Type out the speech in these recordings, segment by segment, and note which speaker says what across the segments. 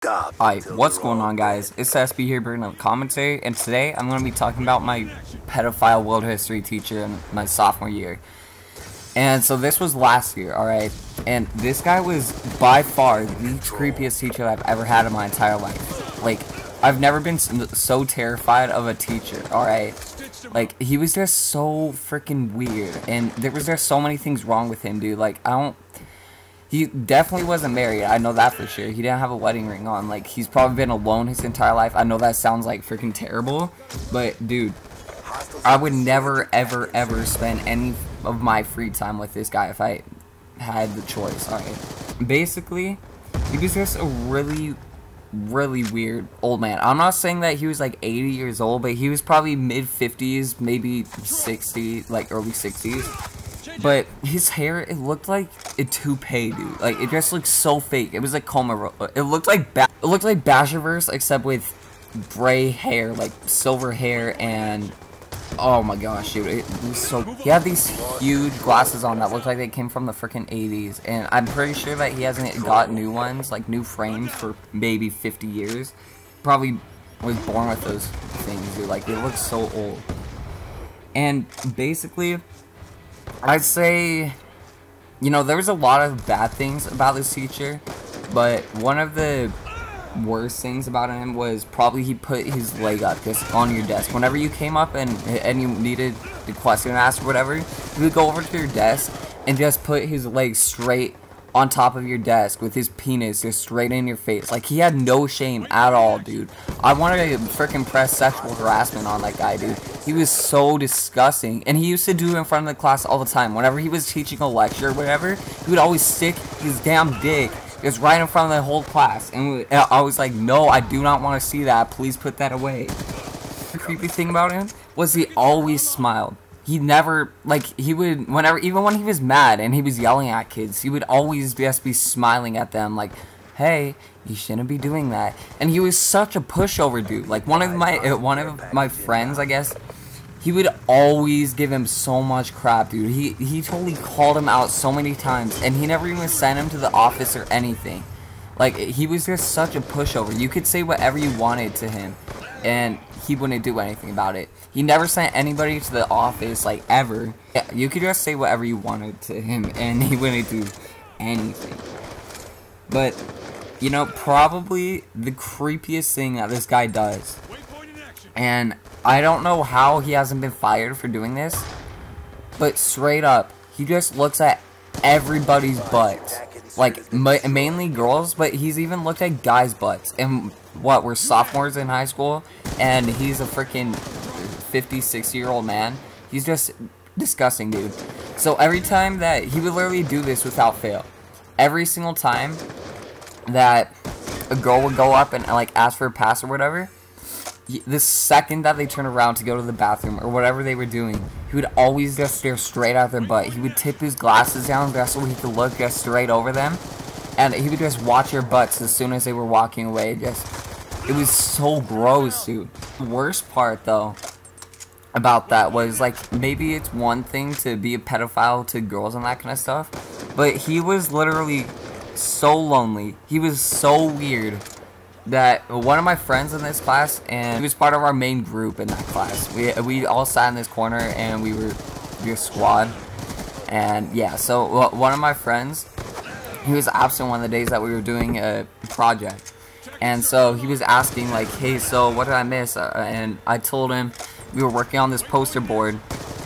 Speaker 1: stop.
Speaker 2: Hi, what's going on, guys? It's Espy here bringing up commentary, and today I'm going to be talking about my pedophile world history teacher in my sophomore year. And so this was last year, alright? And this guy was by far the creepiest teacher I've ever had in my entire life. Like, I've never been so terrified of a teacher, alright? Like, he was just so freaking weird, and there was just so many things wrong with him, dude. Like, he definitely wasn't married, I know that for sure. He didn't have a wedding ring on. Like, he's probably been alone his entire life. I know that sounds like freaking terrible, but dude, I would never, ever, ever spend any of my free time with this guy if I had the choice, alright? Basically, he was just a really weird old man. I'm not saying that he was like 80 years old, but he was probably mid-50s, maybe 60, like early 60s. But his hair, it looked like a toupee, dude. Like, it just looked so fake. It was like coma. It looked like Basherverse, except with gray hair, like silver hair, and oh my gosh, dude, it was so. He had these huge glasses on that looked like they came from the freaking 80s, and I'm pretty sure that he hasn't got new ones, like new frames, for maybe 50 years. Probably was born with those things, dude. Like, they look so old. And basically, I'd say, you know, there was a lot of bad things about this teacher, but one of the worst things about him was probably he put his leg up just on your desk. Whenever you came up and you needed the question asked or whatever, he would go over to your desk and just put his leg straight on top of your desk with his penis just straight in your face. Like, he had no shame at all, dude. I wanted to freaking press sexual harassment on that guy, dude. He was so disgusting, and he used to do it in front of the class all the time. Whenever he was teaching a lecture or whatever, he would always stick his damn dick just right in front of the whole class, and I was like, no, I do not want to see that. Please put that away. The creepy thing about him was he always smiled. He never, like, he would, whenever, even when he was mad and he was yelling at kids, he would always just be smiling at them, like, hey, you shouldn't be doing that. And he was such a pushover dude. Like, one of my friends, I guess, he would always give him so much crap, dude. He totally called him out so many times, and he never even sent him to the office or anything. Like, he was just such a pushover. You could say whatever you wanted to him, and he wouldn't do anything about it. He never sent anybody to the office, like, ever. Yeah, you could just say whatever you wanted to him, and he wouldn't do anything. But, you know, probably the creepiest thing that this guy does, and I don't know how he hasn't been fired for doing this, but straight up, he just looks at everybody's butts. Like, mainly girls, but he's even looked at guys' butts. And what, we're sophomores in high school, and he's a freaking 50, 60-year-old man. He's just disgusting, dude. So every time that, he would literally do this without fail. Every single time that a girl would go up and, like, ask for a pass or whatever, the second that they turn around to go to the bathroom or whatever they were doing, he would always just stare straight at their butt. He would tip his glasses down just so he could look just straight over them, and he would just watch their butts as soon as they were walking away. It was so gross, dude. The worst part, though, about that was, like, maybe it's one thing to be a pedophile to girls and that kind of stuff, but he was literally so lonely. He was so weird that one of my friends in this class, and he was part of our main group in that class. We all sat in this corner, and we were your squad. And yeah, so one of my friends, he was absent one of the days that we were doing a project, and so he was asking, like, hey, so what did I miss? And I told him we were working on this poster board,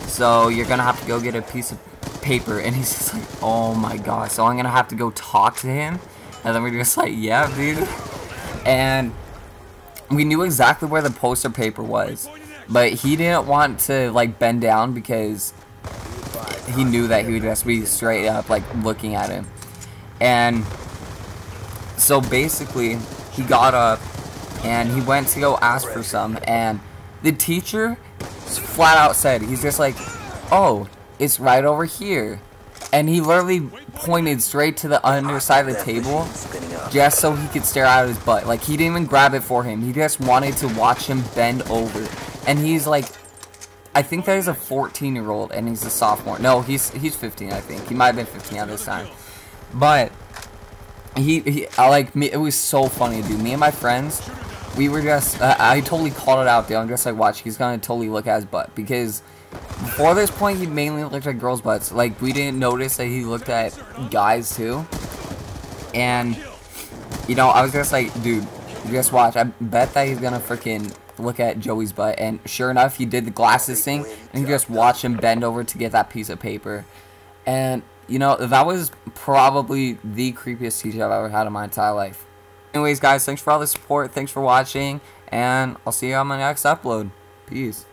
Speaker 2: so you're gonna have to go get a piece of paper. And he's just like, oh my gosh, so I'm gonna have to go talk to him? And then we're just like, yeah, dude. And we knew exactly where the poster paper was, but he didn't want to, like, bend down because he knew that he would just be straight up, like, looking at him. And so basically, he got up and he went to go ask for some, and the teacher flat out said, he's just like, oh, it's right over here. And he literally pointed straight to the underside of the table just so he could stare at his butt. Like, he didn't even grab it for him. He just wanted to watch him bend over. And he's like, I think that he's a 14-year-old and he's a sophomore. No, he's 15, I think. He might have been 15 at this time. But like me. It was so funny, dude. Me and my friends, we were just, I totally called it out, dude. I'm just like, watch, he's gonna totally look at his butt, because before this point, he mainly looked at girls' butts. Like, we didn't notice that he looked at guys too. And, you know, I was just like, dude, just watch. I bet that he's gonna freaking look at Joey's butt. And sure enough, he did the glasses thing, and you just watch him bend over to get that piece of paper. And, you know, that was probably the creepiest teacher I've ever had in my entire life. Anyways, guys, thanks for all the support. Thanks for watching. And I'll see you on my next upload. Peace.